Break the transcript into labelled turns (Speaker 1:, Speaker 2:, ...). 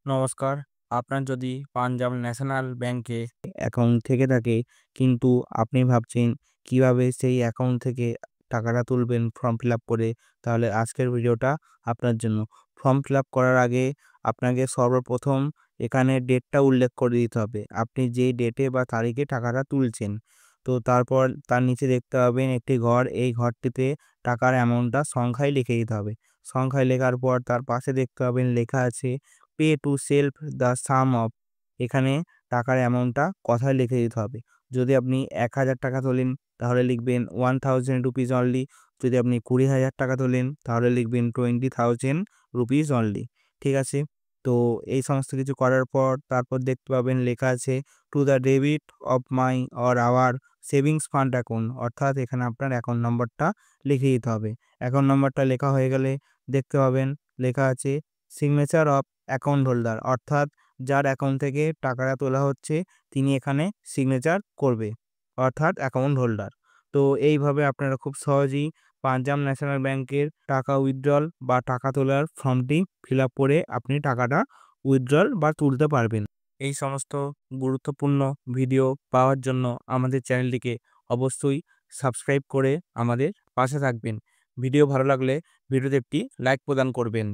Speaker 1: নমস্কার। আপনার যদি পাঞ্জাব ন্যাশনাল ব্যাংকে অ্যাকাউন্ট থেকে থাকে, কিন্তু আপনি ভাবছেন কিভাবে সেই অ্যাকাউন্ট থেকে টাকাটা তুলবেন ফর্ম ফিল আপ করে, তাহলে আজকের ভিডিওটা আপনার জন্য। ফর্ম ফিল আপ করার আগে আপনাকে সর্বপ্রথম এখানে ডেটটা উল্লেখ করে দিতে হবে। আপনি যেই ডেটে বা তারিখে টাকাটা তুলছেন। তো তারপর তার নিচে দেখতে পাবেন একটি ঘর, এই ঘরটিতে টাকার অ্যামাউন্টটা সংখ্যায় লিখে দিতে হবে। সংখ্যায় লেখার পর তার পাশে দেখতে পাবেন লেখা আছে pay to self the some of. এখানে টাকার অ্যামাউন্টটা কথায় লিখে দিতে হবে। যদি আপনি ১,০০০ টাকা তোলেন তাহলে লিখবেন 1000 রুপিজ অনলি। যদি আপনি 20,০০০ টাকা তোলেন তাহলে লিখবেন 20,000 রুপিজ অনলি। ঠিক আছে? তো এই সমস্ত কিছু করার পর তারপর দেখতে পাবেন লেখা আছে to the debit of my or hour savings fund account, অর্থাৎ এখানে আপনার অ্যাকাউন্ট নম্বরটা লিখে দিতে হবে। অ্যাকাউন্ট নম্বরটা লেখা হয়ে গেলে দেখতে পাবেন লেখা আছে সিগনেচার অফ অ্যাকাউন্ট হোল্ডার, অর্থাৎ যার অ্যাকাউন্ট থেকে টাকাটা তোলা হচ্ছে তিনি এখানে সিগনেচার করবে, অর্থাৎ অ্যাকাউন্ট হোল্ডার। তো এইভাবে আপনারা খুব সহজেই পাঞ্জাব ন্যাশনাল ব্যাংকের টাকা উইথড্রল বা টাকা তোলার ফর্মটি ফিল আপ করে আপনি টাকাটা উইথড্রল বা তুলতে পারবেন। এই সমস্ত গুরুত্বপূর্ণ ভিডিও পাওয়ার জন্য আমাদের চ্যানেলটিকে অবশ্যই সাবস্ক্রাইব করে আমাদের পাশে থাকবেন। ভিডিও ভালো লাগলে ভিডিওতে একটি লাইক প্রদান করবেন।